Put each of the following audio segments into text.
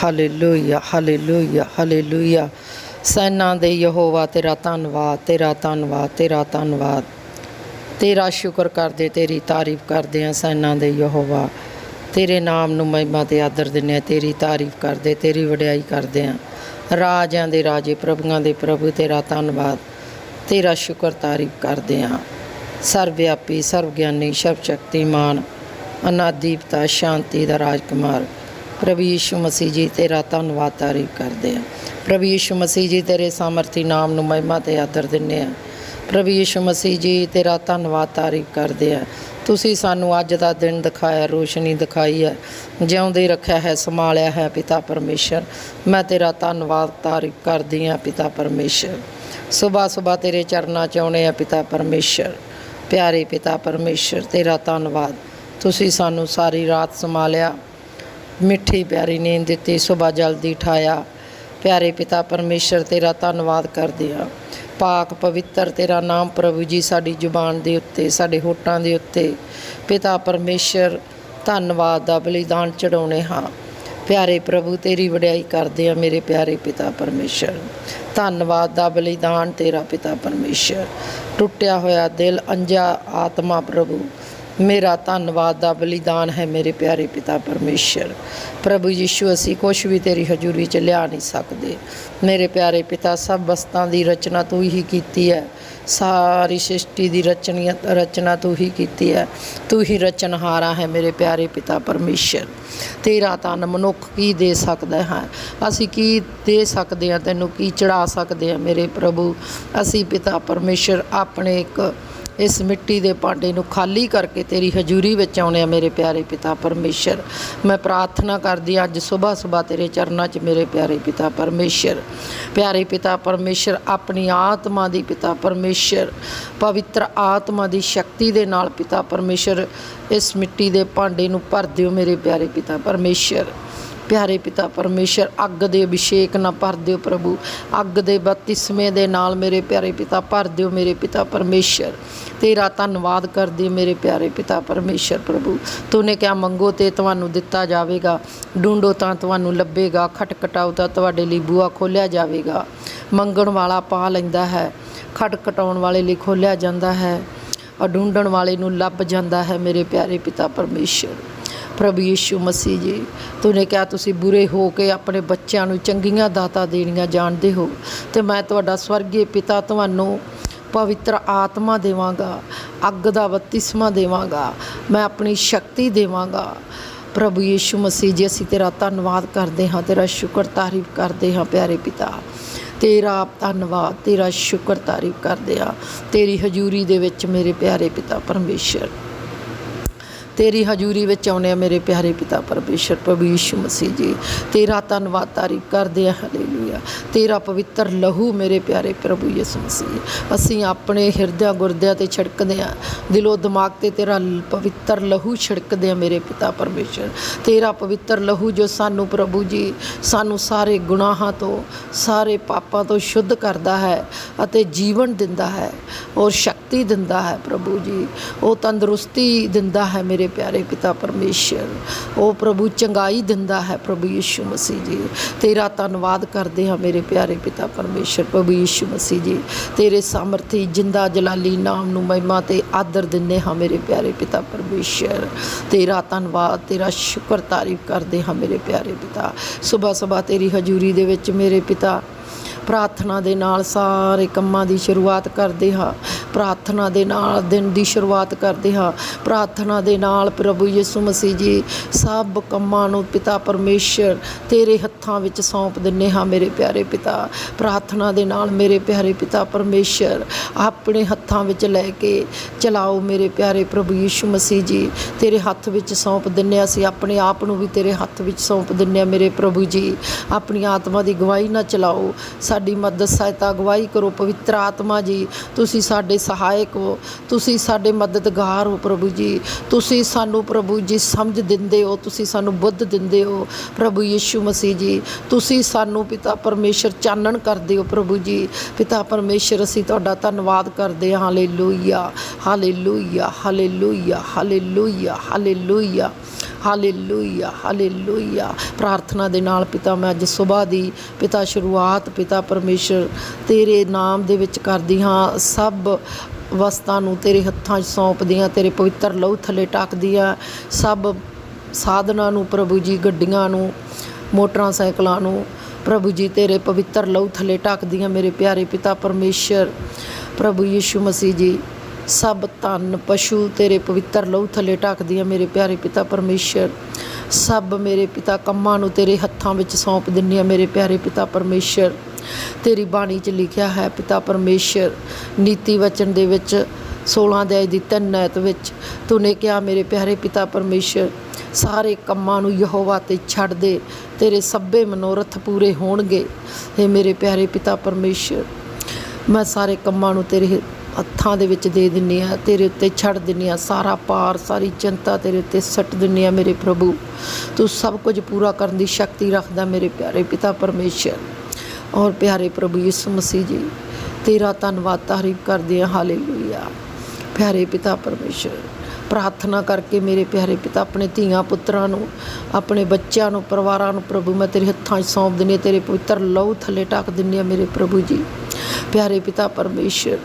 Hallelujah hallelujah hallelujah. ਸੈਨਾ ਦੇ ਯਹੋਵਾ ਤੇਰਾ ਧੰਨਵਾਦ, ਤੇਰਾ ਧੰਨਵਾਦ, ਤੇਰਾ ਧੰਨਵਾਦ। ਤੇਰਾ ਸ਼ੁਕਰ ਕਰਦੇ, ਤੇਰੀ ਤਾਰੀਫ ਕਰਦੇ ਹਾਂ। ਸੈਨਾ ਦੇ ਯਹੋਵਾ ਤੇਰੇ ਨਾਮ ਨੂੰ ਮਹਿਮਾ ਤੇ ਆਦਰ ਦਿੰਦੇ ਹਾਂ। ਤੇਰੀ ਤਾਰੀਫ ਕਰਦੇ, ਤੇਰੀ ਵਡਿਆਈ ਕਰਦੇ ਹਾਂ। ਰਾਜਿਆਂ ਦੇ ਰਾਜੇ, ਪ੍ਰਭੂਆਂ ਦੇ ਪ੍ਰਭੂ ਤੇਰਾ ਧੰਨਵਾਦ, ਤੇਰਾ ਸ਼ੁਕਰ ਤਾਰੀਫ ਕਰਦੇ ਹਾਂ। ਸਰਵਵਿਆਪੀ, ਸਰਵਗਿਆਨੀ, ਸਰਵਸ਼ਕਤੀਮਾਨ, ਅਨਾਦਿ ਪਿਤਾ, ਸ਼ਾਂਤੀ ਦਾ ਰਾਜਕੁਮਾਰ ਪ੍ਰਭੂ ਯੀਸ਼ੂ ਮਸੀਹ ਜੀ ਤੇਰਾ ਧੰਨਵਾਦ ਤਾਰੀਫ ਕਰਦੇ ਹਾਂ। ਪ੍ਰਭੂ ਯੀਸ਼ੂ ਮਸੀਹ ਜੀ ਤੇਰੇ ਸਾਮਰਥੀ ਨਾਮ ਨੂੰ ਮਹਿਮਾ ਤੇ ਆਦਰ ਦਿੰਦੇ ਹਾਂ। ਪ੍ਰਭੂ ਯੀਸ਼ੂ ਮਸੀਹ ਜੀ ਤੇਰਾ ਧੰਨਵਾਦ ਤਾਰੀਫ ਕਰਦੇ ਹਾਂ। ਤੁਸੀਂ ਸਾਨੂੰ ਅੱਜ ਦਾ ਦਿਨ ਦਿਖਾਇਆ, ਰੋਸ਼ਨੀ ਦਿਖਾਈ ਹੈ, ਜਿਉਂਦੇ ਰੱਖਿਆ ਹੈ, ਸੰਭਾਲਿਆ ਹੈ ਪਿਤਾ ਪਰਮੇਸ਼ਰ। ਮੈਂ ਤੇਰਾ ਧੰਨਵਾਦ ਤਾਰੀਫ ਕਰਦੀ ਹਾਂ ਪਿਤਾ ਪਰਮੇਸ਼ਰ। ਸੁਬਾਹ ਸੁਬਾਹ ਤੇਰੇ ਚਰਨਾਂ 'ਚ ਆਉਣੇ ਆ ਪਿਤਾ ਪਰਮੇਸ਼ਰ। ਪਿਆਰੇ ਪਿਤਾ ਪਰਮੇਸ਼ਰ ਤੇਰਾ ਧੰਨਵਾਦ। ਤੁਸੀਂ ਸਾਨੂੰ ਸਾਰੀ ਰਾਤ ਸੰਭਾਲਿਆ, ਮਿੱਠੀ ਪਿਆਰੀ ਨੀਂਦ ਦਿੱਤੀ, ਸੁਬਾਹ ਜਲਦੀ ਉਠਾਇਆ। ਪਿਆਰੇ ਪਿਤਾ ਪਰਮੇਸ਼ਰ ਤੇਰਾ ਧੰਨਵਾਦ ਕਰਦੇ ਹਾਂ। ਪਾਕ ਪਵਿੱਤਰ ਤੇਰਾ ਨਾਮ ਪ੍ਰਭੂ ਜੀ ਸਾਡੀ ਜ਼ੁਬਾਨ ਦੇ ਉੱਤੇ, ਸਾਡੇ ਹੋਠਾਂ ਦੇ ਉੱਤੇ ਪਿਤਾ ਪਰਮੇਸ਼ਰ ਧੰਨਵਾਦ ਦਾ ਬਲੀਦਾਨ ਚੜਾਉਣੇ ਹਾਂ। ਪਿਆਰੇ ਪ੍ਰਭੂ ਤੇਰੀ ਵਡਿਆਈ ਕਰਦੇ ਹਾਂ ਮੇਰੇ ਪਿਆਰੇ ਪਿਤਾ ਪਰਮੇਸ਼ਰ। ਧੰਨਵਾਦ ਦਾ ਬਲੀਦਾਨ ਤੇਰਾ ਪਿਤਾ ਪਰਮੇਸ਼ਰ। ਟੁੱਟਿਆ ਹੋਇਆ ਦਿਲ, ਅੰਜਾ ਆਤਮਾ ਪ੍ਰਭੂ ਮੇਰਾ ਧੰਨਵਾਦ ਦਾ ਬਲੀਦਾਨ ਹੈ ਮੇਰੇ ਪਿਆਰੇ ਪਿਤਾ ਪਰਮੇਸ਼ਰ। ਪ੍ਰਭੂ ਯੀਸ਼ੂ ਅਸੀਂ ਕੁਛ ਵੀ ਤੇਰੀ ਹਜ਼ੂਰੀ 'ਚ ਲਿਆ ਨਹੀਂ ਸਕਦੇ ਮੇਰੇ ਪਿਆਰੇ ਪਿਤਾ। ਸਭ ਵਸਤਾਂ ਦੀ ਰਚਨਾ ਤੂੰ ਹੀ ਕੀਤੀ ਹੈ, ਸਾਰੀ ਸ੍ਰਿਸ਼ਟੀ ਦੀ ਰਚਨਾ ਤੂੰ ਹੀ ਕੀਤੀ ਹੈ। ਤੂੰ ਹੀ ਰਚਨਹਾਰਾ ਹੈ ਮੇਰੇ ਪਿਆਰੇ ਪਿਤਾ ਪਰਮੇਸ਼ਰ। ਤੇਰਾ ਧੰਨ ਮਨੁੱਖ ਕੀ ਦੇ ਸਕਦਾ ਹੈ? ਅਸੀਂ ਕੀ ਦੇ ਸਕਦੇ ਹਾਂ ਤੈਨੂੰ, ਕੀ ਚੜ੍ਹਾ ਸਕਦੇ ਹਾਂ ਮੇਰੇ ਪ੍ਰਭੂ? ਅਸੀਂ ਪਿਤਾ ਪਰਮੇਸ਼ਰ ਆਪਣੇ ਇੱਕ ਇਸ ਮਿੱਟੀ ਦੇ ਭਾਂਡੇ ਨੂੰ ਖਾਲੀ ਕਰਕੇ ਤੇਰੀ ਹਜ਼ੂਰੀ ਵਿੱਚ ਆਉਣੇ ਆ ਮੇਰੇ ਪਿਆਰੇ ਪਿਤਾ ਪਰਮੇਸ਼ਰ। ਮੈਂ ਪ੍ਰਾਰਥਨਾ ਕਰਦੀ ਅੱਜ ਸੁਬਾਹ ਸੁਬਾਹ ਤੇਰੇ ਚਰਨਾਂ 'ਚ ਮੇਰੇ ਪਿਆਰੇ ਪਿਤਾ ਪਰਮੇਸ਼ਰ। ਪਿਆਰੇ ਪਿਤਾ ਪਰਮੇਸ਼ਰ ਆਪਣੀ ਆਤਮਾ ਦੀ ਪਿਤਾ ਪਰਮੇਸ਼ਰ, ਪਵਿੱਤਰ ਆਤਮਾ ਦੀ ਸ਼ਕਤੀ ਦੇ ਨਾਲ ਪਿਤਾ ਪਰਮੇਸ਼ਰ ਇਸ ਮਿੱਟੀ ਦੇ ਭਾਂਡੇ ਨੂੰ ਭਰ ਦਿਓ ਮੇਰੇ ਪਿਆਰੇ ਪਿਤਾ ਪਰਮੇਸ਼ਰ। ਪਿਆਰੇ ਪਿਤਾ ਪਰਮੇਸ਼ਰ ਅੱਗ ਦੇ ਅਭਿਸ਼ੇਕ ਨਾਲ ਭਰ ਦਿਓ ਪ੍ਰਭੂ। ਅੱਗ ਦੇ ਬਪਤਿਸਮੇ ਦੇ ਨਾਲ ਮੇਰੇ ਪਿਆਰੇ ਪਿਤਾ ਭਰ ਦਿਓ ਮੇਰੇ ਪਿਤਾ ਪਰਮੇਸ਼ਰ। ਤੇਰਾ ਧੰਨਵਾਦ ਕਰਦੇ ਮੇਰੇ ਪਿਆਰੇ ਪਿਤਾ ਪਰਮੇਸ਼ਰ। ਪ੍ਰਭੂ ਤੂੰ ਨੇ ਕਿਹਾ ਮੰਗੋ ਤੇ ਤੁਹਾਨੂੰ ਦਿੱਤਾ ਜਾਵੇਗਾ, ਢੂੰਡੋ ਤਾਂ ਤੁਹਾਨੂੰ ਲੱਭੇਗਾ, ਖਟਖਟਾਓ ਤਾਂ ਤੁਹਾਡੇ ਲਈ ਬੂਹਾ ਖੋਲ੍ਹਿਆ ਜਾਵੇਗਾ। ਮੰਗਣ ਵਾਲਾ ਪਾ ਲੈਂਦਾ ਹੈ, ਖਟਖਟਾਉਣ ਵਾਲੇ ਲਈ ਖੋਲ੍ਹਿਆ ਜਾਂਦਾ ਹੈ, ਔਰ ਢੂੰਡਣ ਵਾਲੇ ਨੂੰ ਲੱਭ ਜਾਂਦਾ ਹੈ ਮੇਰੇ ਪਿਆਰੇ ਪਿਤਾ ਪਰਮੇਸ਼ਰ। ਪ੍ਰਭੂ ਯੀਸ਼ੂ ਮਸੀਹ ਜੀ ਤੂੰ ਨੇ ਕਿਹਾ ਤੁਸੀਂ ਬੁਰੇ ਹੋ ਕੇ ਆਪਣੇ ਬੱਚਿਆਂ ਨੂੰ ਚੰਗੀਆਂ ਦਾਤਾਂ ਦੇਣੀਆਂ ਜਾਣਦੇ ਹੋ, ਅਤੇ ਮੈਂ ਤੁਹਾਡਾ ਸਵਰਗੀ ਪਿਤਾ ਤੁਹਾਨੂੰ ਪਵਿੱਤਰ ਆਤਮਾ ਦੇਵਾਂਗਾ, ਅੱਗ ਦਾ ਬਪਤਿਸਮਾ ਦੇਵਾਂਗਾ, ਮੈਂ ਆਪਣੀ ਸ਼ਕਤੀ ਦੇਵਾਂਗਾ। ਪ੍ਰਭੂ ਯੀਸ਼ੂ ਮਸੀਹ ਜੀ ਅਸੀਂ ਤੇਰਾ ਧੰਨਵਾਦ ਕਰਦੇ ਹਾਂ, ਤੇਰਾ ਸ਼ੁਕਰ ਤਾਰੀਫ ਕਰਦੇ ਹਾਂ ਪਿਆਰੇ ਪਿਤਾ। ਤੇਰਾ ਧੰਨਵਾਦ, ਤੇਰਾ ਸ਼ੁਕਰ ਤਾਰੀਫ ਕਰਦੇ ਹਾਂ ਤੇਰੀ ਹਜ਼ੂਰੀ ਦੇ ਵਿੱਚ ਮੇਰੇ ਪਿਆਰੇ ਪਿਤਾ ਪਰਮੇਸ਼ਰ। ਤੇਰੀ ਹਜ਼ੂਰੀ ਵਿੱਚ ਆਉਣੇ ਆ ਮੇਰੇ ਪਿਆਰੇ ਪਿਤਾ ਪਰਮੇਸ਼ਰ। ਪ੍ਰਭੂ ਯੀਸ਼ੂ ਮਸੀਹ ਜੀ ਤੇਰਾ ਧੰਨਵਾਦ ਤਾਰੀਫ ਕਰਦੇ ਹਾਂ। ਹਾਲੇਲੂਇਆ। ਤੇਰਾ ਪਵਿੱਤਰ ਲਹੂ ਮੇਰੇ ਪਿਆਰੇ ਪ੍ਰਭੂ ਯੀਸ਼ੂ ਮਸੀਹ ਅਸੀਂ ਆਪਣੇ ਹਿਰਦਿਆਂ ਗੁਰਦਿਆਂ 'ਤੇ ਛਿੜਕਦੇ ਹਾਂ, ਦਿਲੋਂ ਦਿਮਾਗ 'ਤੇ ਤੇਰਾ ਪਵਿੱਤਰ ਲਹੂ ਛਿੜਕਦੇ ਹਾਂ ਮੇਰੇ ਪਿਤਾ ਪਰਮੇਸ਼ਰ। ਤੇਰਾ ਪਵਿੱਤਰ ਲਹੂ ਜੋ ਸਾਨੂੰ ਪ੍ਰਭੂ ਜੀ ਸਾਨੂੰ ਸਾਰੇ ਗੁਨਾਹਾਂ ਤੋਂ, ਸਾਰੇ ਪਾਪਾਂ ਤੋਂ ਸ਼ੁੱਧ ਕਰਦਾ ਹੈ ਅਤੇ ਜੀਵਨ ਦਿੰਦਾ ਹੈ, ਔਰ ਸ਼ਕਤੀ ਦਿੰਦਾ ਹੈ ਪ੍ਰਭੂ ਜੀ। ਉਹ ਤੰਦਰੁਸਤੀ ਦਿੰਦਾ ਹੈ ਮੇਰੇ ਪਿਆਰੇ ਪਿਤਾ ਪਰਮੇਸ਼ਰ। ਉਹ ਪ੍ਰਭੂ ਚੰਗਾਈ ਦਿੰਦਾ ਹੈ ਪ੍ਰਭੂ ਯੀਸ਼ੂ ਮਸੀਹ ਜੀ। ਤੇਰਾ ਧੰਨਵਾਦ ਕਰਦੇ ਹਾਂ ਮੇਰੇ ਪਿਆਰੇ ਪਿਤਾ ਪਰਮੇਸ਼ਰ। ਪ੍ਰਭੂ ਯੀਸ਼ੂ ਮਸੀਹ ਜੀ ਤੇਰੇ ਸਾਮਰਥੀ ਜਿੰਦਾ ਜਲਾਲੀ ਨਾਮ ਨੂੰ ਮਹਿਮਾ ਤੇ ਆਦਰ ਦਿੰਦੇ ਹਾਂ ਮੇਰੇ ਪਿਆਰੇ ਪਿਤਾ ਪਰਮੇਸ਼ਰ। ਤੇਰਾ ਧੰਨਵਾਦ, ਤੇਰਾ ਸ਼ੁਕਰ ਤਾਰੀਫ ਕਰਦੇ ਹਾਂ ਮੇਰੇ ਪਿਆਰੇ ਪਿਤਾ। ਸੁਬਾਹ ਸੁਬਾਹ ਤੇਰੀ ਹਜ਼ੂਰੀ ਦੇ ਵਿੱਚ ਮੇਰੇ ਪਿਤਾ ਪ੍ਰਾਰਥਨਾ ਦੇ ਨਾਲ ਸਾਰੇ ਕੰਮਾਂ ਦੀ ਸ਼ੁਰੂਆਤ ਕਰਦੇ ਹਾਂ, ਪ੍ਰਾਰਥਨਾ ਦੇ ਨਾਲ ਦਿਨ ਦੀ ਸ਼ੁਰੂਆਤ ਕਰਦੇ ਹਾਂ, ਪ੍ਰਾਰਥਨਾ ਦੇ ਨਾਲ ਪ੍ਰਭੂ ਯਿਸੂ ਮਸੀਹ ਜੀ ਸਭ ਕੰਮਾਂ ਨੂੰ ਪਿਤਾ ਪਰਮੇਸ਼ਰ ਤੇਰੇ ਹੱਥਾਂ ਵਿੱਚ ਸੌਂਪ ਦਿੰਦੇ ਹਾਂ ਮੇਰੇ ਪਿਆਰੇ ਪਿਤਾ। ਪ੍ਰਾਰਥਨਾ ਦੇ ਨਾਲ ਮੇਰੇ ਪਿਆਰੇ ਪਿਤਾ ਪਰਮੇਸ਼ਰ ਆਪਣੇ ਹੱਥਾਂ ਵਿੱਚ ਲੈ ਕੇ ਚਲਾਓ ਮੇਰੇ ਪਿਆਰੇ ਪ੍ਰਭੂ ਯਿਸੂ ਮਸੀਹ ਜੀ। ਤੇਰੇ ਹੱਥ ਵਿੱਚ ਸੌਂਪ ਦਿੰਦੇ ਹਾਂ, ਅਸੀਂ ਆਪਣੇ ਆਪ ਨੂੰ ਵੀ ਤੇਰੇ ਹੱਥ ਵਿੱਚ ਸੌਂਪ ਦਿੰਦੇ ਹਾਂ ਮੇਰੇ ਪ੍ਰਭੂ ਜੀ। ਆਪਣੀ ਆਤਮਾ ਦੀ ਗਵਾਹੀ ਨਾ ਚਲਾਓ, ਸਾਡੀ ਮਦਦ ਸਹਾਇਤਾ ਅਗਵਾਈ ਕਰੋ ਪਵਿੱਤਰ ਆਤਮਾ ਜੀ। ਤੁਸੀਂ ਸਾਡੇ ਸਹਾਇਕ ਹੋ, ਤੁਸੀਂ ਸਾਡੇ ਮਦਦਗਾਰ ਹੋ ਪ੍ਰਭੂ ਜੀ। ਤੁਸੀਂ ਸਾਨੂੰ ਪ੍ਰਭੂ ਜੀ ਸਮਝ ਦਿੰਦੇ ਹੋ, ਤੁਸੀਂ ਸਾਨੂੰ ਬੁੱਧ ਦਿੰਦੇ ਹੋ ਪ੍ਰਭੂ ਯੀਸ਼ੂ ਮਸੀਹ ਜੀ। ਤੁਸੀਂ ਸਾਨੂੰ ਪਿਤਾ ਪਰਮੇਸ਼ਰ ਚਾਨਣ ਕਰਦੇ ਹੋ ਪ੍ਰਭੂ ਜੀ। ਪਿਤਾ ਪਰਮੇਸ਼ਰ ਅਸੀਂ ਤੁਹਾਡਾ ਧੰਨਵਾਦ ਕਰਦੇ ਹਾਂ। Hallelujah hallelujah hallelujah hallelujah hallelujah hallelujah hallelujah. ਪ੍ਰਾਰਥਨਾ ਦੇ ਨਾਲ ਪਿਤਾ ਮੈਂ ਅੱਜ ਸੁਬਾਹ ਦੀ ਪਿਤਾ ਸ਼ੁਰੂਆਤ ਪਿਤਾ ਪਰਮੇਸ਼ਰ ਤੇਰੇ ਨਾਮ ਦੇ ਵਿੱਚ ਕਰਦੀ ਹਾਂ। ਸਭ ਵਸਤਾਂ ਨੂੰ ਤੇਰੇ ਹੱਥਾਂ 'ਚ ਸੌਂਪਦੀ ਹਾਂ, ਤੇਰੇ ਪਵਿੱਤਰ ਲਹੂ ਥੱਲੇ ਢੱਕਦੀ ਹਾਂ। ਸਭ ਸਾਧਨਾਂ ਨੂੰ ਪ੍ਰਭੂ ਜੀ, ਗੱਡੀਆਂ ਨੂੰ, ਮੋਟਰਾਂ ਸਾਈਕਲਾਂ ਨੂੰ ਪ੍ਰਭੂ ਜੀ ਤੇਰੇ ਪਵਿੱਤਰ ਲਹੂ ਥੱਲੇ ਢੱਕਦੀ ਹਾਂ ਮੇਰੇ ਪਿਆਰੇ ਪਿਤਾ ਪਰਮੇਸ਼ਰ। ਪ੍ਰਭੂ ਯੀਸ਼ੂ ਮਸੀਹ ਜੀ ਸਭ ਧਨ ਪਸ਼ੂ ਤੇਰੇ ਪਵਿੱਤਰ ਲਹੂ ਥੱਲੇ ਢੱਕਦੀ ਹਾਂ ਮੇਰੇ ਪਿਆਰੇ ਪਿਤਾ ਪਰਮੇਸ਼ਰ। ਸਭ ਮੇਰੇ ਪਿਤਾ ਕੰਮਾਂ ਨੂੰ ਤੇਰੇ ਹੱਥਾਂ ਵਿੱਚ ਸੌਂਪ ਦਿੰਦੀ ਹਾਂ ਮੇਰੇ ਪਿਆਰੇ ਪਿਤਾ ਪਰਮੇਸ਼ਰ। ਤੇਰੀ ਬਾਣੀ 'ਚ ਲਿਖਿਆ ਹੈ ਪਿਤਾ ਪਰਮੇਸ਼ਰ, ਨੀਤੀ ਵਚਨ ਦੇ ਵਿੱਚ 16 ਅਧਿਆਇ ਦੀ 3 ਆਇਤ ਵਿੱਚ ਤੂੰ ਨੇ ਕਿਹਾ ਮੇਰੇ ਪਿਆਰੇ ਪਿਤਾ ਪਰਮੇਸ਼ਰ, ਸਾਰੇ ਕੰਮਾਂ ਨੂੰ ਯਹੋਵਾ 'ਤੇ ਛੱਡ ਦੇ, ਤੇਰੇ ਸਭੇ ਮਨੋਰਥ ਪੂਰੇ ਹੋਣਗੇ। ਇਹ ਮੇਰੇ ਪਿਆਰੇ ਪਿਤਾ ਪਰਮੇਸ਼ਰ, ਮੈਂ ਸਾਰੇ ਕੰਮਾਂ ਨੂੰ ਤੇਰੇ ਹੱਥਾਂ ਦੇ ਵਿੱਚ ਦੇ ਦਿੰਦੀ ਹਾਂ, ਤੇਰੇ ਉੱਤੇ ਛੱਡ ਦਿੰਦੀ ਹਾਂ। ਸਾਰਾ ਭਾਰ, ਸਾਰੀ ਚਿੰਤਾ ਤੇਰੇ ਉੱਤੇ ਸੱਟ ਦਿੰਦੀ ਹਾਂ ਮੇਰੇ ਪ੍ਰਭੂ। ਤੂੰ ਸਭ ਕੁਝ ਪੂਰਾ ਕਰਨ ਦੀ ਸ਼ਕਤੀ ਰੱਖਦਾ ਮੇਰੇ ਪਿਆਰੇ ਪਿਤਾ ਪਰਮੇਸ਼ਰ। ਔਰ ਪਿਆਰੇ ਪ੍ਰਭੂ ਯਿਸੂ ਮਸੀਹ ਜੀ ਤੇਰਾ ਧੰਨਵਾਦ ਤਾਰੀਫ ਕਰਦੇ ਹਾਂ। ਹਾਲੇਲੂਇਆ। ਪਿਆਰੇ ਪਿਤਾ ਪਰਮੇਸ਼ਰ, ਪ੍ਰਾਰਥਨਾ ਕਰਕੇ ਮੇਰੇ ਪਿਆਰੇ ਪਿਤਾ ਆਪਣੇ ਧੀਆਂ ਪੁੱਤਰਾਂ ਨੂੰ, ਆਪਣੇ ਬੱਚਿਆਂ ਨੂੰ, ਪਰਿਵਾਰਾਂ ਨੂੰ ਪ੍ਰਭੂ ਮੈਂ ਤੇਰੇ ਹੱਥਾਂ 'ਚ ਸੌਂਪ ਦਿੰਦੀ ਹਾਂ, ਤੇਰੇ ਪਵਿੱਤਰ ਲਹੂ ਥੱਲੇ ਢੱਕ ਦਿੰਦੀ ਹਾਂ ਮੇਰੇ ਪ੍ਰਭੂ ਜੀ। ਪਿਆਰੇ ਪਿਤਾ ਪਰਮੇਸ਼ਰ,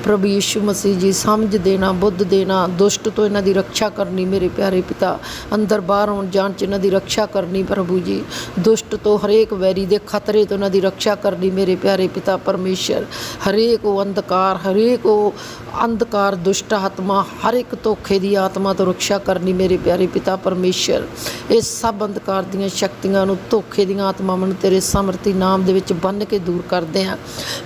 ਪ੍ਰਭੂ ਯੀਸ਼ੂ ਮਸੀਹ ਜੀ ਸਮਝ ਦੇਣਾ, ਬੁੱਧ ਦੇਣਾ, ਦੁਸ਼ਟ ਤੋਂ ਇਹਨਾਂ ਦੀ ਰੱਖਿਆ ਕਰਨੀ ਮੇਰੇ ਪਿਆਰੇ ਪਿਤਾ। ਅੰਦਰ ਬਾਹਰ ਆਉਣ ਜਾਣ 'ਚ ਇਹਨਾਂ ਦੀ ਰੱਖਿਆ ਕਰਨੀ ਪ੍ਰਭੂ ਜੀ। ਦੁਸ਼ਟ ਤੋਂ, ਹਰੇਕ ਵੈਰੀ ਦੇ ਖਤਰੇ ਤੋਂ ਇਹਨਾਂ ਦੀ ਰੱਖਿਆ ਕਰਨੀ ਮੇਰੇ ਪਿਆਰੇ ਪਿਤਾ ਪਰਮੇਸ਼ਰ। ਹਰੇਕ ਉਹ ਅੰਧਕਾਰ ਦੁਸ਼ਟ ਆਤਮਾ, ਹਰ ਇੱਕ ਧੋਖੇ ਦੀ ਆਤਮਾ ਤੋਂ ਰੱਖਿਆ ਕਰਨੀ ਮੇਰੇ ਪਿਆਰੇ ਪਿਤਾ ਪਰਮੇਸ਼ਰ। ਇਹ ਸਭ ਅੰਧਕਾਰ ਦੀਆਂ ਸ਼ਕਤੀਆਂ ਨੂੰ, ਧੋਖੇ ਦੀਆਂ ਆਤਮਾਵਾਂ ਨੂੰ ਤੇਰੇ ਸਮਰਥੀ ਨਾਮ ਦੇ ਵਿੱਚ ਬੰਨ੍ਹ ਕੇ ਦੂਰ ਕਰਦੇ ਹਾਂ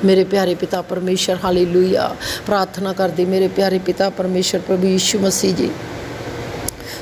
ਮੇਰੇ ਪਿਆਰੇ ਪਿਤਾ ਪਰਮੇਸ਼ਰ। ਹਾਲੇਲੂਇਆ। ਪ੍ਰਾਰਥਨਾ ਕਰਦੇ ਮੇਰੇ ਪਿਆਰੇ ਪਿਤਾ ਪਰਮੇਸ਼ਰ ਪ੍ਰਭੂ ਯੀਸ਼ੂ ਮਸੀਹ ਜੀ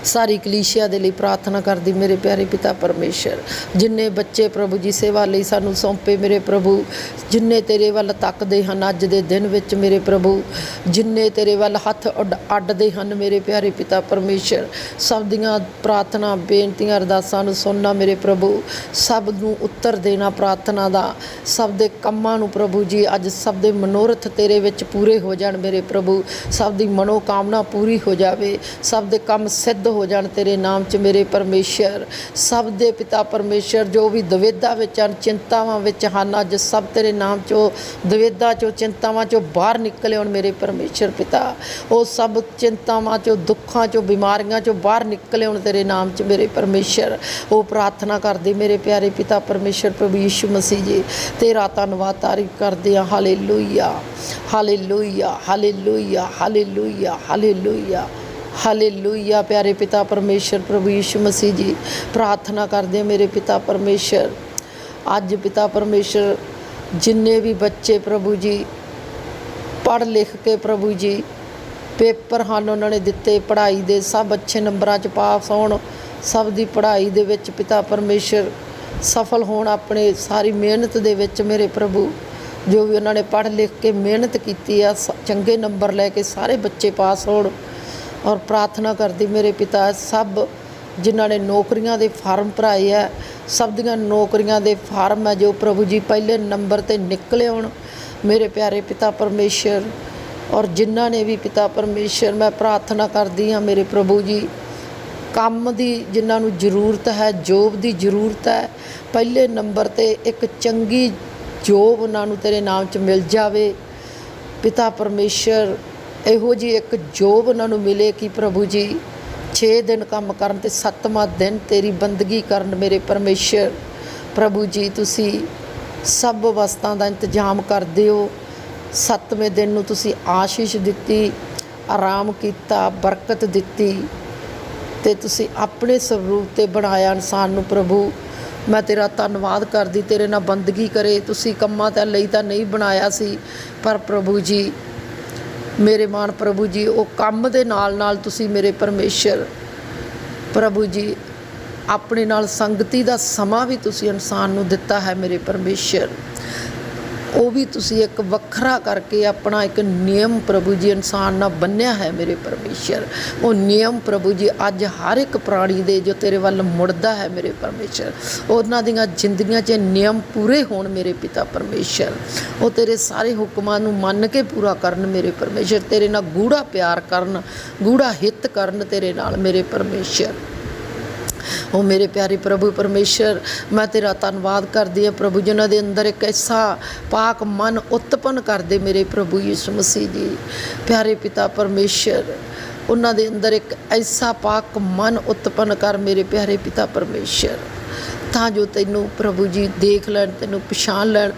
ਸਾਰੀ ਕਲੀਸਿਆ ਦੇ ਲਈ ਪ੍ਰਾਰਥਨਾ ਕਰਦੀ ਮੇਰੇ ਪਿਆਰੇ ਪਿਤਾ ਪਰਮੇਸ਼ਰ। ਜਿੰਨੇ ਬੱਚੇ ਪ੍ਰਭੂ ਜੀ ਸੇਵਾ ਲਈ ਸਾਨੂੰ ਸੌਂਪੇ ਮੇਰੇ ਪ੍ਰਭੂ, ਜਿੰਨੇ ਤੇਰੇ ਵੱਲ ਤੱਕਦੇ ਹਨ ਅੱਜ ਦੇ ਦਿਨ ਵਿੱਚ ਮੇਰੇ ਪ੍ਰਭੂ, ਜਿੰਨੇ ਤੇਰੇ ਵੱਲ ਹੱਥ ਅੱਡਦੇ ਹਨ ਮੇਰੇ ਪਿਆਰੇ ਪਿਤਾ ਪਰਮੇਸ਼ਰ, ਸਭ ਦੀਆਂ ਪ੍ਰਾਰਥਨਾ, ਬੇਨਤੀਆਂ, ਅਰਦਾਸਾਂ ਨੂੰ ਸੁਣਨਾ ਮੇਰੇ ਪ੍ਰਭੂ, ਸਭ ਨੂੰ ਉੱਤਰ ਦੇਣਾ ਪ੍ਰਾਰਥਨਾ ਦਾ, ਸਭ ਦੇ ਕੰਮਾਂ ਨੂੰ ਪ੍ਰਭੂ ਜੀ ਅੱਜ ਸਭ ਦੇ ਮਨੋਰਥ ਤੇਰੇ ਵਿੱਚ ਪੂਰੇ ਹੋ ਜਾਣ ਮੇਰੇ ਪ੍ਰਭੂ। ਸਭ ਦੀ ਮਨੋਕਾਮਨਾ ਪੂਰੀ ਹੋ ਜਾਵੇ, ਸਭ ਦੇ ਕੰਮ ਸਿੱਧ ਹੋ ਜਾਣ ਤੇਰੇ ਨਾਮ 'ਚ ਮੇਰੇ ਪਰਮੇਸ਼ਰ। ਸਭ ਦੇ ਪਿਤਾ ਪਰਮੇਸ਼ਰ ਜੋ ਵੀ ਦੁਵਿਧਾ ਵਿੱਚ ਹਨ, ਚਿੰਤਾਵਾਂ ਵਿੱਚ ਹਨ, ਅੱਜ ਸਭ ਤੇਰੇ ਨਾਮ 'ਚੋਂ ਦੁਵਿਧਾ 'ਚੋਂ, ਚਿੰਤਾਵਾਂ 'ਚੋਂ ਬਾਹਰ ਨਿਕਲੇ ਹੋਣ ਮੇਰੇ ਪਰਮੇਸ਼ਰ ਪਿਤਾ। ਉਹ ਸਭ ਚਿੰਤਾਵਾਂ 'ਚੋਂ, ਦੁੱਖਾਂ 'ਚੋਂ, ਬਿਮਾਰੀਆਂ 'ਚੋਂ ਬਾਹਰ ਨਿਕਲੇ ਹੋਣ ਤੇਰੇ ਨਾਮ 'ਚ ਮੇਰੇ ਪਰਮੇਸ਼ਰ। ਉਹ ਪ੍ਰਾਰਥਨਾ ਕਰਦੇ ਮੇਰੇ ਪਿਆਰੇ ਪਿਤਾ ਪਰਮੇਸ਼ਰ ਪ੍ਰਭੂ ਯੀਸ਼ੂ ਮਸੀਹ ਜੀ ਤੇਰਾ ਧੰਨਵਾਦ ਤਾਰੀਫ ਕਰਦੇ ਹਾਂ। Hallelujah hallelujah hallelujah hallelujah hallelujah hallelujah. ਪਿਆਰੇ ਪਿਤਾ ਪਰਮੇਸ਼ਰ ਪ੍ਰਭੂ ਯੀਸ਼ੂ ਮਸੀਹ ਜੀ ਪ੍ਰਾਰਥਨਾ ਕਰਦੇ ਮੇਰੇ ਪਿਤਾ ਪਰਮੇਸ਼ਰ, ਅੱਜ ਪਿਤਾ ਪਰਮੇਸ਼ਰ ਜਿੰਨੇ ਵੀ ਬੱਚੇ ਪ੍ਰਭੂ ਜੀ ਪੜ੍ਹ ਲਿਖ ਕੇ ਪ੍ਰਭੂ ਜੀ ਪੇਪਰ ਹਨ ਉਹਨਾਂ ਨੇ ਦਿੱਤੇ, ਪੜ੍ਹਾਈ ਦੇ ਸਭ ਅੱਛੇ ਨੰਬਰਾਂ 'ਚ ਪਾਸ ਹੋਣ, ਸਭ ਦੀ ਪੜ੍ਹਾਈ ਦੇ ਵਿੱਚ ਪਿਤਾ ਪਰਮੇਸ਼ਰ ਸਫਲ ਹੋਣ ਆਪਣੇ ਸਾਰੀ ਮਿਹਨਤ ਦੇ ਵਿੱਚ ਮੇਰੇ ਪ੍ਰਭੂ। ਜੋ ਵੀ ਉਹਨਾਂ ਨੇ ਪੜ੍ਹ ਲਿਖ ਕੇ ਮਿਹਨਤ ਕੀਤੀ ਆ, ਚੰਗੇ ਨੰਬਰ ਲੈ ਕੇ ਸਾਰੇ ਬੱਚੇ ਪਾਸ ਹੋਣ। ਔਰ ਪ੍ਰਾਰਥਨਾ ਕਰਦੀ ਮੇਰੇ ਪਿਤਾ ਸਭ ਜਿਨ੍ਹਾਂ ਨੇ ਨੌਕਰੀਆਂ ਦੇ ਫਾਰਮ ਭਰਾਏ ਹੈ, ਸਭ ਦੀਆਂ ਨੌਕਰੀਆਂ ਦੇ ਫਾਰਮ ਹੈ ਜੋ ਪ੍ਰਭੂ ਜੀ ਪਹਿਲੇ ਨੰਬਰ 'ਤੇ ਨਿਕਲੇ ਹੋਣ ਮੇਰੇ ਪਿਆਰੇ ਪਿਤਾ ਪਰਮੇਸ਼ਰ। ਔਰ ਜਿਨ੍ਹਾਂ ਨੇ ਵੀ ਪਿਤਾ ਪਰਮੇਸ਼ਰ ਮੈਂ ਪ੍ਰਾਰਥਨਾ ਕਰਦੀ ਹਾਂ ਮੇਰੇ ਪ੍ਰਭੂ ਜੀ ਕੰਮ ਦੀ ਜਿਨ੍ਹਾਂ ਨੂੰ ਜ਼ਰੂਰਤ ਹੈ, ਜੋਬ ਦੀ ਜ਼ਰੂਰਤ ਹੈ, ਪਹਿਲੇ ਨੰਬਰ 'ਤੇ ਇੱਕ ਚੰਗੀ ਜੋਬ ਉਹਨਾਂ ਨੂੰ ਤੇਰੇ ਨਾਮ 'ਚ ਮਿਲ ਜਾਵੇ ਪਿਤਾ ਪਰਮੇਸ਼ਰ। ਇਹੋ ਜਿਹੀ ਇੱਕ ਜੋਬ ਉਹਨਾਂ ਨੂੰ ਮਿਲੇ ਕਿ ਪ੍ਰਭੂ ਜੀ 6 ਦਿਨ ਕੰਮ ਕਰਨ ਅਤੇ 7ਵਾਂ ਦਿਨ ਤੇਰੀ ਬੰਦਗੀ ਕਰਨ ਮੇਰੇ ਪਰਮੇਸ਼ਰ। ਪ੍ਰਭੂ ਜੀ ਤੁਸੀਂ ਸਭ ਵਸਤਾਂ ਦਾ ਇੰਤਜ਼ਾਮ ਕਰਦੇ ਹੋ। 7ਵੇਂ ਦਿਨ ਨੂੰ ਤੁਸੀਂ ਆਸ਼ੀਸ਼ ਦਿੱਤੀ, ਆਰਾਮ ਕੀਤਾ, ਬਰਕਤ ਦਿੱਤੀ ਅਤੇ ਤੁਸੀਂ ਆਪਣੇ ਸਰੂਪ 'ਤੇ ਬਣਾਇਆ ਇਨਸਾਨ ਨੂੰ ਪ੍ਰਭੂ। ਮੈਂ ਤੇਰਾ ਧੰਨਵਾਦ ਕਰਦੀ, ਤੇਰੇ ਨਾਲ ਬੰਦਗੀ ਕਰੇ। ਤੁਸੀਂ ਕੰਮਾਂ ਤਾਂ ਲਈ ਤਾਂ ਨਹੀਂ ਬਣਾਇਆ ਸੀ, ਪਰ ਪ੍ਰਭੂ ਜੀ ਮੇਰੇ ਮਾਣ ਪ੍ਰਭੂ ਜੀ ਉਹ ਕੰਮ ਦੇ ਨਾਲ ਨਾਲ ਤੁਸੀਂ ਮੇਰੇ ਪਰਮੇਸ਼ਰ ਪ੍ਰਭੂ ਜੀ ਆਪਣੇ ਨਾਲ ਸੰਗਤੀ ਦਾ ਸਮਾਂ ਵੀ ਤੁਸੀਂ ਇਨਸਾਨ ਨੂੰ ਦਿੱਤਾ ਹੈ ਮੇਰੇ ਪਰਮੇਸ਼ਰ। ਉਹ ਵੀ ਤੁਸੀਂ ਇੱਕ ਵੱਖਰਾ ਕਰਕੇ ਆਪਣਾ ਇੱਕ ਨਿਯਮ ਪ੍ਰਭੂ ਜੀ ਇਨਸਾਨ ਨਾਲ ਬੰਨ੍ਹਿਆ ਹੈ ਮੇਰੇ ਪਰਮੇਸ਼ਰ। ਉਹ ਨਿਯਮ ਪ੍ਰਭੂ ਜੀ ਅੱਜ ਹਰ ਇੱਕ ਪ੍ਰਾਣੀ ਦੇ ਜੋ ਤੇਰੇ ਵੱਲ ਮੁੜਦਾ ਹੈ ਮੇਰੇ ਪਰਮੇਸ਼ਰ, ਉਹਨਾਂ ਦੀਆਂ ਜ਼ਿੰਦਗੀਆਂ 'ਚ ਨਿਯਮ ਪੂਰੇ ਹੋਣ ਮੇਰੇ ਪਿਤਾ ਪਰਮੇਸ਼ਰ। ਉਹ ਤੇਰੇ ਸਾਰੇ ਹੁਕਮਾਂ ਨੂੰ ਮੰਨ ਕੇ ਪੂਰਾ ਕਰਨ ਮੇਰੇ ਪਰਮੇਸ਼ਰ, ਤੇਰੇ ਨਾਲ ਗੂੜਾ ਪਿਆਰ ਕਰਨ, ਗੂੜਾ ਹਿੱਤ ਕਰਨ ਤੇਰੇ ਨਾਲ ਮੇਰੇ ਪਰਮੇਸ਼ਰ। ਉਹ ਮੇਰੇ ਪਿਆਰੇ ਪ੍ਰਭੂ ਪਰਮੇਸ਼ਰ, ਮੈਂ ਤੇਰਾ ਧੰਨਵਾਦ ਕਰਦੀ ਹਾਂ ਪ੍ਰਭੂ, ਜਿਨ੍ਹਾਂ ਦੇ ਅੰਦਰ ਇੱਕ ਐਸਾ ਪਾਕ ਮਨ ਉਤਪੰਨ ਕਰਦੇ ਮੇਰੇ ਪ੍ਰਭੂ ਯਿਸੂ ਮਸੀਹ ਜੀ। ਪਿਆਰੇ ਪਿਤਾ ਪਰਮੇਸ਼ਰ, ਉਹਨਾਂ ਦੇ ਅੰਦਰ ਇੱਕ ਐਸਾ ਪਾਕ ਮਨ ਉਤਪੰਨ ਕਰ ਮੇਰੇ ਪਿਆਰੇ ਪਿਤਾ ਪਰਮੇਸ਼ਰ, ਤਾਂ ਜੋ ਤੈਨੂੰ ਪ੍ਰਭੂ ਜੀ ਦੇਖ ਲੈਣ, ਤੈਨੂੰ ਪਛਾਣ ਲੈਣ।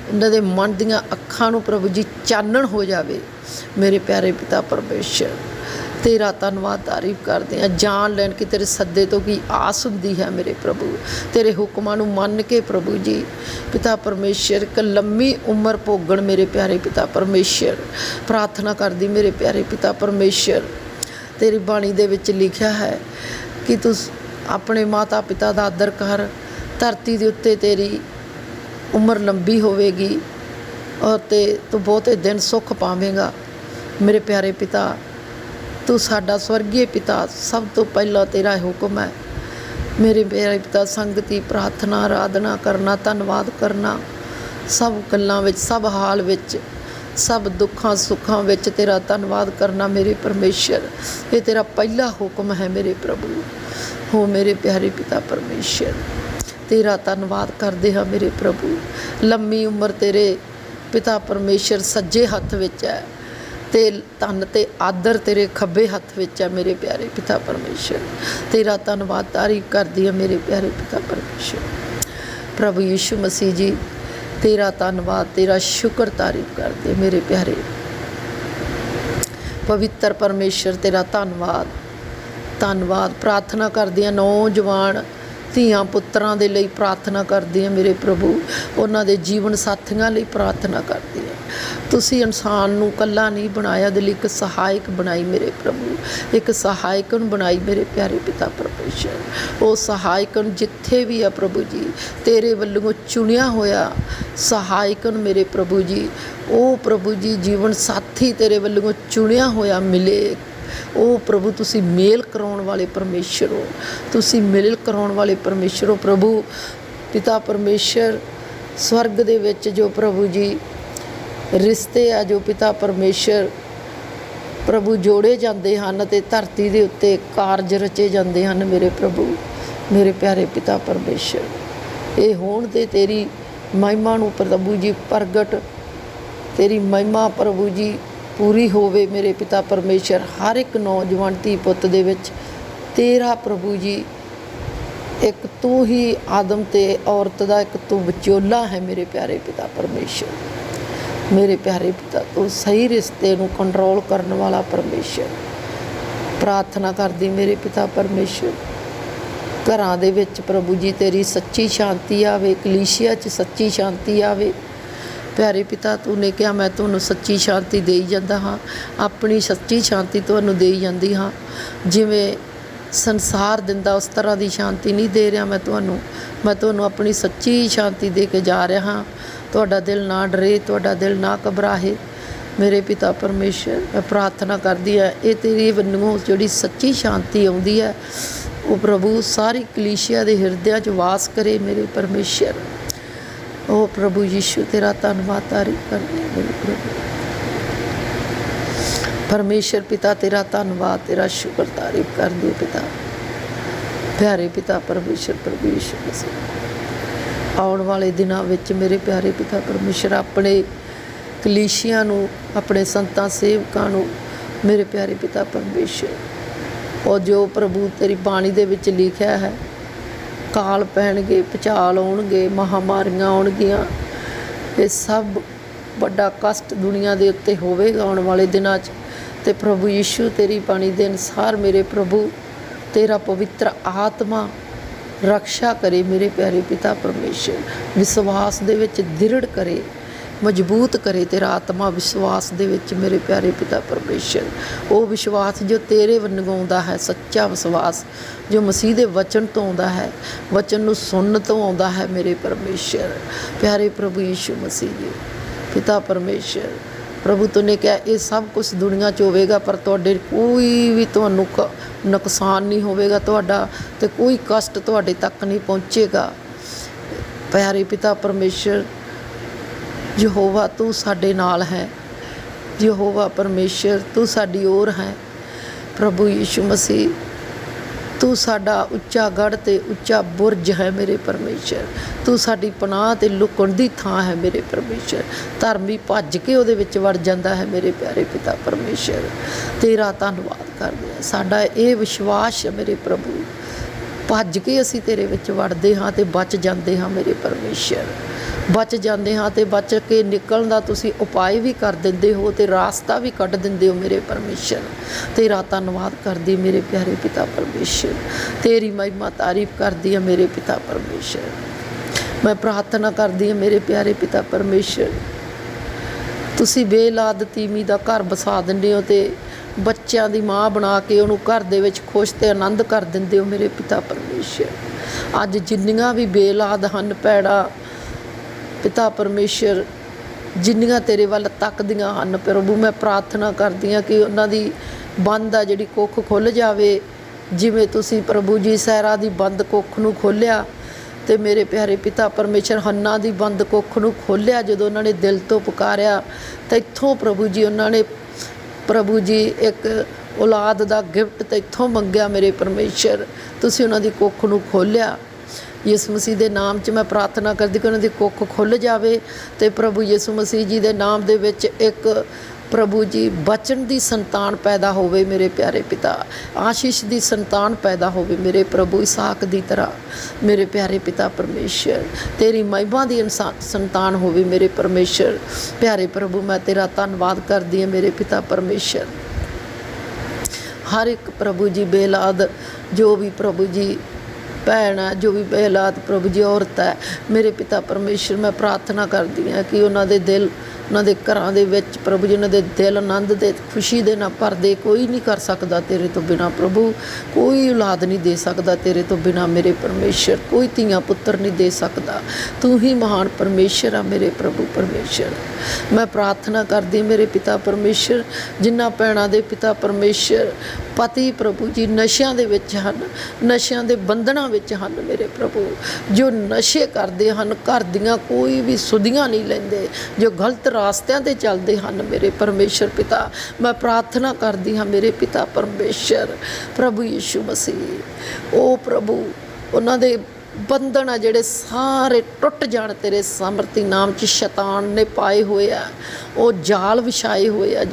ਉਹਨਾਂ ਦੇ ਮਨ ਦੀਆਂ ਅੱਖਾਂ ਨੂੰ ਪ੍ਰਭੂ ਜੀ ਚਾਨਣ ਹੋ ਜਾਵੇ ਮੇਰੇ ਪਿਆਰੇ ਪਿਤਾ ਪਰਮੇਸ਼ਰ। ਤੇਰਾ ਧੰਨਵਾਦ ਤਾਰੀਫ ਕਰਦੇ ਹਾਂ, ਜਾਣ ਲੈਣ ਕਿ ਤੇਰੇ ਸੱਦੇ ਤੋਂ ਕੀ ਆਸ ਹੁੰਦੀ ਹੈ ਮੇਰੇ ਪ੍ਰਭੂ। ਤੇਰੇ ਹੁਕਮਾਂ ਨੂੰ ਮੰਨ ਕੇ ਪ੍ਰਭੂ ਜੀ ਪਿਤਾ ਪਰਮੇਸ਼ਰ ਇੱਕ ਲੰਮੀ ਉਮਰ ਭੋਗਣ ਮੇਰੇ ਪਿਆਰੇ ਪਿਤਾ ਪਰਮੇਸ਼ਰ। ਪ੍ਰਾਰਥਨਾ ਕਰਦੀ ਮੇਰੇ ਪਿਆਰੇ ਪਿਤਾ ਪਰਮੇਸ਼ਰ, ਤੇਰੀ ਬਾਣੀ ਦੇ ਵਿੱਚ ਲਿਖਿਆ ਹੈ ਕਿ ਤੂੰ ਆਪਣੇ ਮਾਤਾ ਪਿਤਾ ਦਾ ਆਦਰ ਕਰ, ਧਰਤੀ ਦੇ ਉੱਤੇ ਤੇਰੀ ਉਮਰ ਲੰਬੀ ਹੋਵੇਗੀ ਔਰ ਤੇ ਤੂੰ ਬਹੁਤੇ ਦਿਨ ਸੁੱਖ ਪਾਵੇਂਗਾ। ਮੇਰੇ ਪਿਆਰੇ ਪਿਤਾ, ਤੂੰ ਸਾਡਾ ਸਵਰਗੀ ਪਿਤਾ, ਸਭ ਤੋਂ ਪਹਿਲਾਂ ਤੇਰਾ ਹੁਕਮ ਹੈ ਮੇਰੇ ਪਿਆਰੇ ਪਿਤਾ। ਸੰਗਤੀ, ਪ੍ਰਾਰਥਨਾ, ਆਰਾਧਨਾ ਕਰਨਾ, ਧੰਨਵਾਦ ਕਰਨਾ, ਸਭ ਗੱਲਾਂ ਵਿੱਚ, ਸਭ ਹਾਲ ਵਿੱਚ, ਸਭ ਦੁੱਖਾਂ ਸੁੱਖਾਂ ਵਿੱਚ ਤੇਰਾ ਧੰਨਵਾਦ ਕਰਨਾ ਮੇਰੇ ਪਰਮੇਸ਼ਰ। ਇਹ ਤੇਰਾ ਪਹਿਲਾ ਹੁਕਮ ਹੈ ਮੇਰੇ ਪ੍ਰਭੂ। ਹੋ ਮੇਰੇ ਪਿਆਰੇ ਪਿਤਾ ਪਰਮੇਸ਼ਰ, ਤੇਰਾ ਧੰਨਵਾਦ ਕਰਦੇ ਹਾਂ ਮੇਰੇ ਪ੍ਰਭੂ। ਲੰਮੀ ਉਮਰ ਤੇਰੇ ਪਿਤਾ ਪਰਮੇਸ਼ਰ ਸੱਜੇ ਹੱਥ ਵਿੱਚ ਹੈ ਤੇ ਧਨ ਤੇ ਆਦਰ ਤੇਰੇ ਖੱਬੇ ਹੱਥ ਵਿੱਚ ਹੈ ਮੇਰੇ ਪਿਆਰੇ ਪਿਤਾ ਪਰਮੇਸ਼ਰ। ਤੇਰਾ ਧੰਨਵਾਦ ਤਾਰੀਫ ਕਰਦੀ ਹਾਂ ਮੇਰੇ ਪਿਆਰੇ ਪਿਤਾ ਪਰਮੇਸ਼ਰ। ਪ੍ਰਭੂ ਯਿਸੂ ਮਸੀਹ ਜੀ, ਤੇਰਾ ਧੰਨਵਾਦ, ਤੇਰਾ ਸ਼ੁਕਰ ਤਾਰੀਫ ਕਰਦੇ ਮੇਰੇ ਪਿਆਰੇ ਪਵਿੱਤਰ ਪਰਮੇਸ਼ਰ। ਤੇਰਾ ਧੰਨਵਾਦ ਧੰਨਵਾਦ। ਪ੍ਰਾਰਥਨਾ ਕਰਦੀ ਹਾਂ ਨੌਜਵਾਨ ਧੀਆਂ ਪੁੱਤਰਾਂ ਦੇ ਲਈ ਪ੍ਰਾਰਥਨਾ ਕਰਦੀ ਹਾਂ ਮੇਰੇ ਪ੍ਰਭੂ। ਉਹਨਾਂ ਦੇ ਜੀਵਨ ਸਾਥੀਆਂ ਲਈ ਪ੍ਰਾਰਥਨਾ ਕਰਦੀ ਹਾਂ। ਤੁਸੀਂ ਇਨਸਾਨ ਨੂੰ ਇਕੱਲਾ ਨਹੀਂ ਬਣਾਇਆ, ਦੇ ਲਈ ਇੱਕ ਸਹਾਇਕ ਬਣਾਈ ਮੇਰੇ ਪ੍ਰਭੂ, ਇੱਕ ਸਹਾਇਕਨ ਬਣਾਈ ਮੇਰੇ ਪਿਆਰੇ ਪਿਤਾ ਪਰਮੇਸ਼ਰ। ਉਹ ਸਹਾਇਕਨ ਜਿੱਥੇ ਵੀ ਆ ਪ੍ਰਭੂ ਜੀ, ਤੇਰੇ ਵੱਲੋਂ ਚੁਣਿਆ ਹੋਇਆ ਸਹਾਇਕਨ ਮੇਰੇ ਪ੍ਰਭੂ ਜੀ, ਉਹ ਪ੍ਰਭੂ ਜੀ ਜੀਵਨ ਸਾਥੀ ਤੇਰੇ ਵੱਲੋਂ ਚੁਣਿਆ ਹੋਇਆ ਮਿਲੇ। ਉਹ ਪ੍ਰਭੂ ਤੁਸੀਂ ਮੇਲ ਕਰਾਉਣ ਵਾਲੇ ਪਰਮੇਸ਼ਰ ਹੋ, ਤੁਸੀਂ ਮੇਲ ਕਰਾਉਣ ਵਾਲੇ ਪਰਮੇਸ਼ਰ ਹੋ ਪ੍ਰਭੂ ਪਿਤਾ ਪਰਮੇਸ਼ਰ। ਸਵਰਗ ਦੇ ਵਿੱਚ ਜੋ ਪ੍ਰਭੂ ਜੀ ਰਿਸ਼ਤੇ ਆ, ਜੋ ਪਿਤਾ ਪਰਮੇਸ਼ਰ ਪ੍ਰਭੂ ਜੋੜੇ ਜਾਂਦੇ ਹਨ ਅਤੇ ਧਰਤੀ ਦੇ ਉੱਤੇ ਕਾਰਜ ਰਚੇ ਜਾਂਦੇ ਹਨ ਮੇਰੇ ਪ੍ਰਭੂ ਮੇਰੇ ਪਿਆਰੇ ਪਿਤਾ ਪਰਮੇਸ਼ਰ। ਇਹ ਹੋਣ ਤੇ ਤੇਰੀ ਮਹਿਮਾ ਨੂੰ ਪ੍ਰਭੂ ਜੀ ਪ੍ਰਗਟ, ਤੇਰੀ ਮਹਿਮਾ ਪ੍ਰਭੂ ਜੀ ਪੂਰੀ ਹੋਵੇ ਮੇਰੇ ਪਿਤਾ ਪਰਮੇਸ਼ਰ। ਹਰ ਇੱਕ ਨੌਜਵਾਨ ਧੀ ਪੁੱਤ ਦੇ ਵਿੱਚ ਤੇਰਾ ਪ੍ਰਭੂ ਜੀ ਇੱਕ ਤੂੰ ਹੀ ਆਦਮ ਤੇ ਔਰਤ ਦਾ ਇੱਕ ਤੂੰ ਵਿਚੋਲਾ ਹੈ ਮੇਰੇ ਪਿਆਰੇ ਪਿਤਾ ਪਰਮੇਸ਼ਰ। ਮੇਰੇ ਪਿਆਰੇ ਪਿਤਾ, ਤੂੰ ਸਹੀ ਰਿਸ਼ਤੇ ਨੂੰ ਕੰਟਰੋਲ ਕਰਨ ਵਾਲਾ ਪਰਮੇਸ਼ਰ। ਪ੍ਰਾਰਥਨਾ ਕਰਦੀ ਮੇਰੇ ਪਿਤਾ ਪਰਮੇਸ਼ਰ, ਘਰਾਂ ਦੇ ਵਿੱਚ ਪ੍ਰਭੂ ਜੀ ਤੇਰੀ ਸੱਚੀ ਸ਼ਾਂਤੀ ਆਵੇ, ਕਲੀਸਿਆ 'ਚ ਸੱਚੀ ਸ਼ਾਂਤੀ ਆਵੇ ਪਿਆਰੇ ਪਿਤਾ। ਤੂੰ ਨੇ ਕਿਹਾ ਮੈਂ ਤੁਹਾਨੂੰ ਸੱਚੀ ਸ਼ਾਂਤੀ ਦੇਈ ਜਾਂਦਾ ਹਾਂ, ਆਪਣੀ ਸੱਚੀ ਸ਼ਾਂਤੀ ਤੁਹਾਨੂੰ ਦੇਈ ਜਾਂਦੀ ਹਾਂ। ਜਿਵੇਂ ਸੰਸਾਰ ਦਿੰਦਾ ਉਸ ਤਰ੍ਹਾਂ ਦੀ ਸ਼ਾਂਤੀ ਨਹੀਂ ਦੇ ਰਿਹਾ ਮੈਂ ਤੁਹਾਨੂੰ ਆਪਣੀ ਸੱਚੀ ਸ਼ਾਂਤੀ ਦੇ ਕੇ ਜਾ ਰਿਹਾ ਹਾਂ। ਤੁਹਾਡਾ ਦਿਲ ਨਾ ਡਰੇ, ਤੁਹਾਡਾ ਦਿਲ ਨਾ ਘਬਰਾਏ ਮੇਰੇ ਪਿਤਾ ਪਰਮੇਸ਼ਰ। ਮੈਂ ਪ੍ਰਾਰਥਨਾ ਕਰਦੀ ਹਾਂ ਇਹ ਤੇਰੀ ਵੱਲੋਂ ਜਿਹੜੀ ਸੱਚੀ ਸ਼ਾਂਤੀ ਆਉਂਦੀ ਹੈ ਉਹ ਪ੍ਰਭੂ ਸਾਰੀ ਕਲੀਸਿਆ ਦੇ ਹਿਰਦਿਆਂ 'ਚ ਵਾਸ ਕਰੇ ਮੇਰੇ ਪਰਮੇਸ਼ਰ। ਉਹ ਪ੍ਰਭੂ ਯਿਸੂ ਤੇਰਾ ਧੰਨਵਾਦ ਤਾਰੀਫ ਕਰਦੇ ਮੇਰੇ ਪ੍ਰਭੂ ਪਰਮੇਸ਼ਰ। ਪਿਤਾ ਤੇਰਾ ਧੰਨਵਾਦ, ਤੇਰਾ ਸ਼ੁਕਰ ਤਾਰੀਫ ਕਰਦੇ ਪਿਤਾ ਪਿਆਰੇ ਪਿਤਾ ਪਰਮੇਸ਼ਰ। ਪ੍ਰਭੂ ਯਿਸੂ ਮਸੀਹ ਆਉਣ ਵਾਲੇ ਦਿਨਾਂ ਵਿੱਚ ਮੇਰੇ ਪਿਆਰੇ ਪਿਤਾ ਪਰਮੇਸ਼ਰ ਆਪਣੇ ਕਲੀਸਿਆ ਨੂੰ, ਆਪਣੇ ਸੰਤਾਂ ਸੇਵਕਾਂ ਨੂੰ ਮੇਰੇ ਪਿਆਰੇ ਪਿਤਾ ਪਰਮੇਸ਼ਰ, ਉਹ ਜੋ ਪ੍ਰਭੂ ਤੇਰੀ ਬਾਣੀ ਦੇ ਵਿੱਚ ਲਿਖਿਆ ਹੈ, ਕਾਲ ਪੈਣਗੇ, ਭੁਚਾਲ ਆਉਣਗੇ, ਮਹਾਂਮਾਰੀਆਂ ਆਉਣਗੀਆਂ, ਇਹ ਸਭ ਵੱਡਾ ਕਸ਼ਟ ਦੁਨੀਆ ਦੇ ਉੱਤੇ ਹੋਵੇਗਾ ਆਉਣ ਵਾਲੇ ਦਿਨਾਂ 'ਚ। ਅਤੇ ਪ੍ਰਭੂ ਯਿਸੂ ਤੇਰੀ ਬਾਣੀ ਦੇ ਅਨੁਸਾਰ ਮੇਰੇ ਪ੍ਰਭੂ ਤੇਰਾ ਪਵਿੱਤਰ ਆਤਮਾ ਰਕਸ਼ਾ ਕਰੇ ਮੇਰੇ ਪਿਆਰੇ ਪਿਤਾ ਪਰਮੇਸ਼ਰ। ਵਿਸ਼ਵਾਸ ਦੇ ਵਿੱਚ ਦ੍ਰਿੜ ਕਰੇ, ਮਜ਼ਬੂਤ ਕਰੇ ਤੇਰਾ ਆਤਮਾ ਵਿਸ਼ਵਾਸ ਦੇ ਵਿੱਚ ਮੇਰੇ ਪਿਆਰੇ ਪਿਤਾ ਪਰਮੇਸ਼ਰ। ਉਹ ਵਿਸ਼ਵਾਸ ਜੋ ਤੇਰੇ ਵੱਲੋਂ ਆਉਂਦਾ ਹੈ, ਸੱਚਾ ਵਿਸ਼ਵਾਸ ਜੋ ਮਸੀਹ ਦੇ ਵਚਨ ਤੋਂ ਆਉਂਦਾ ਹੈ, ਵਚਨ ਨੂੰ ਸੁਣਨ ਤੋਂ ਆਉਂਦਾ ਹੈ ਮੇਰੇ ਪਰਮੇਸ਼ਰ ਪਿਆਰੇ ਪ੍ਰਭੂ ਯਿਸੂ ਮਸੀਹ ਜੀ। ਪਿਤਾ ਪਰਮੇਸ਼ਰ ਪ੍ਰਭੂ ਤੂੰ ਨੇ ਕਿਹਾ ਇਹ ਸਭ ਕੁਛ ਦੁਨੀਆ 'ਚ ਹੋਵੇਗਾ ਪਰ ਤੁਹਾਡੇ ਕੋਈ ਵੀ ਤੁਹਾਨੂੰ ਨੁਕਸਾਨ ਨਹੀਂ ਹੋਵੇਗਾ ਤੁਹਾਡਾ, ਅਤੇ ਕੋਈ ਕਸ਼ਟ ਤੁਹਾਡੇ ਤੱਕ ਨਹੀਂ ਪਹੁੰਚੇਗਾ ਪਿਆਰੇ ਪਿਤਾ ਪਰਮੇਸ਼ਰ। ਯਹੋਵਾ ਤੂੰ ਸਾਡੇ ਨਾਲ ਹੈ, ਯਹੋਵਾ ਪਰਮੇਸ਼ਰ ਤੂੰ ਸਾਡੀ ओर ਹੈ ਪ੍ਰਭੂ ਯਿਸੂ ਮਸੀਹ। तू साडा उच्चा गढ़ ते उच्चा बुरज है मेरे परमेश्वर। तू साडी पनाह ते लुकण दी थां है मेरे परमेश्वर। धर्मी भज के उहदे विच वड़ जांदा है मेरे प्यारे पिता परमेश्वर। तेरा धन्नवाद करदे हां। साडा ये विश्वास है मेरे प्रभु, भज के असीं तेरे विच वड़दे हां ते बच जांदे हां मेरे परमेश्वर। बच जाते हाँ तो बच के निकलण दा तुसीं उपाय भी कर दिंदे हो तो रास्ता भी कढ दिंदे हो मेरे परमेश्वर। तेरा धन्नवाद करदी मेरे प्यारे पिता परमेश्वर। तेरी महिमा तारीफ करदी है मेरे पिता परमेश्वर। मैं प्रार्थना करदी हाँ मेरे प्यारे पिता परमेश्वर, तुसीं बेलाद तीमी दा घर बसा दिंदे हो तो बच्चों की माँ बना के उन्होंने घर दे विच खुश ते आनंद कर दिंदे हो मेरे पिता परमेश्वर। अज जिन्नियां भी बेलाद हन भैड़ा पिता परमेश्वर, जिन्नियां तेरे वल तकदियां हन प्रभु, मैं प्रार्थना करदी हाँ कि उन्हां दी बंद आ जिहड़ी कुख खुल जावे। जिवें तुसीं प्रभु जी सैरा दी बंद कुख नूं खोलिया ते मेरे प्यारे पिता परमेश्वर हन्ना दी बंद कुख नूं खोलिया जदों उन्हां ने दिल तो पुकारिया तो इत्थों प्रभु जी उन्होंने प्रभु जी एक औलाद दा गिफ्ट तो इत्थों मंगिया मेरे परमेश्वर। तुसीं उन्हां दी कुख नूं खोलिया। यीशु मसीह के नाम च मैं प्रार्थना करदी कि उन्होंने कुख खुल जाए तो प्रभु यीशु मसीह जी के नाम दे विच एक प्रभु जी बचन की संतान पैदा होवे मेरे प्यारे पिता, आशीष की संतान पैदा होवे मेरे प्रभु इसहाक की तरह मेरे प्यारे पिता परमेश्वर। तेरी महिमा की संतान होवे मेरे परमेश्वर। प्यारे प्रभु मैं तेरा धन्नवाद करदी हां मेरे पिता परमेश्वर। हर एक प्रभु जी बेलाद जो भी प्रभु जी भैन है, जो भी बेलाद प्रभु जी औरत है मेरे पिता परमेश्वर, मैं प्रार्थना करदी हाँ कि उन्होंने दिल उन्होंने घरां दे विच प्रभु जी उन्होंने दिल आनंद दे खुशी दे ना भरदे। कोई नहीं कर सकता तेरे तो बिना प्रभु, कोई औलाद नहीं दे सकता तेरे तो बिना मेरे परमेश्वर, कोई धीआं पुत्र नहीं दे सकता। तू ही महान परमेश्वर आ मेरे प्रभु परमेश्वर। मैं प्रार्थना करदी मेरे पिता परमेश्वर, जिन्हां भैणां दे पिता परमेश्वर पति प्रभु जी नशियां दे विच हन, नशियां दे बंधनां विच हन मेरे प्रभु, जो नशे करदे हन, घर दियां कोई भी सुधियां नहीं लैंदे, जो गलत रास्तिਆਂ ते चलते हैं मेरे परमेश्वर पिता, मैं प्रार्थना करदी हाँ मेरे पिता परमेश्वर। प्रभु यीशु मसीह ओ प्रभु उन्हां दे बंधन आ जिहड़े सारे टुट जाण तेरे सामर्थी नाम च शैतान ने पाए हुए आ, वो जाल विछाए हुए आ,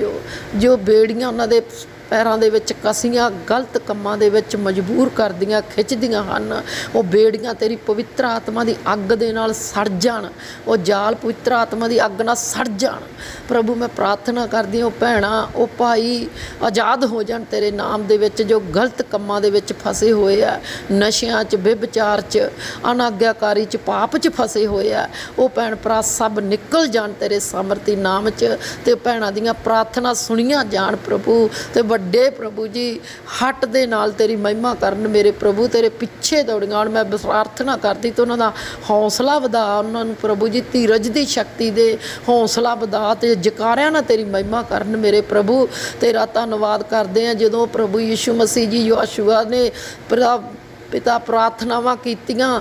जो बेड़ियां उन्हां दे पैरों दे विच कसियां गलत कम्मां दे विच मजबूर करदियां खिचदियां हन, वो बेड़ियां तेरी पवित्र आत्मा की अग दे नाल सड़ जाण, वो जाल पवित्र आत्मा की अग नाल सड़ जाण। प्रभु मैं प्रार्थना करदी हां भैणां ओ भाई आज़ाद हो जाण तेरे नाम दे विच, जो गलत कम्मां दे विच फसे हुए आ, नशियां च बेविचार च अनाग्याकारी च पाप च फसे हुए आ, वो भैण भरा सब निकल जाण तेरे सामर्थी नाम च, ते भैणां दीयां प्रार्थना सुणीआं जाण प्रभु, ते वड्डे प्रभु जी हट दे नाल तेरी महिमा करन मेरे प्रभु, तेरे पिछे दौड़ियां। मैं प्रार्थना करती तो उन्होंने हौसला वधा, उन्होंने प्रभु जी धीरज की शक्ति दे, हौसला वधा ते जकारियां ना तेरी महिमा करन मेरे प्रभु। तेरा धन्नवाद करते हैं जदों प्रभु यीशु मसीह जी योशुआ ने पिता प्रार्थनावां कीतियां,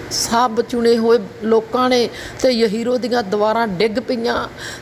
सब चुने हुए लोगों ने तो यहीरो दियां दीवारां डिग पईयां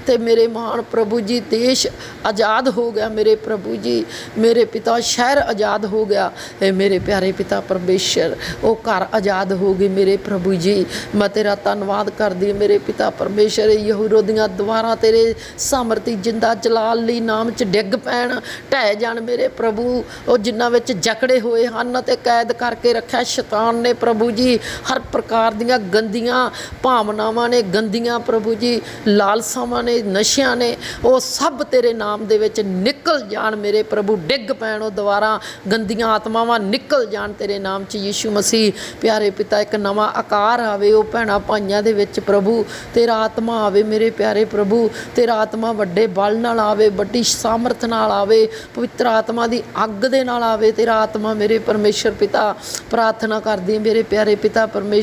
ते मेरे महान प्रभु जी देश आज़ाद हो गया मेरे प्रभु जी, मेरे पिता शहर आज़ाद हो गया ए मेरे प्यारे पिता परमेश्वर, वो घर आज़ाद हो गई मेरे प्रभु जी। मैं तेरा धन्नवाद करदी मेरे पिता परमेश्वर। यहीरो दियां दीवारां तेरे सामर्थी जिंदा जलाल ली नाम च डिग पैण, ढह जाण मेरे प्रभु, वो जिन्हां विच जकड़े हुए हन ते कैद करके रखिया शैतान ने प्रभु जी, हर प्रकार दियां गंदियां भावनावां ने, गंदियां प्रभु जी लालसावां ने, नशियां ने, वो सब तेरे नाम दे विच निकल जाण मेरे प्रभु, डिग पैण वो दवारा गंदियां आत्मावां निकल जाण तेरे नाम च यीशु मसीह। प्यारे पिता एक नवा आकार आवे वो भैणां भाइयां दे विच प्रभु, तेरा आत्मा आवे मेरे प्यारे प्रभु, तेरा आत्मा वड्डे बल नाल आवे, वड्डी सामर्थ नाल आवे, पवित्र आत्मा दी अग दे नाल आवे तेरा आत्मा मेरे परमेश्वर पिता। प्रार्थना करदी मेरे प्यारे पिता परमेश्वर,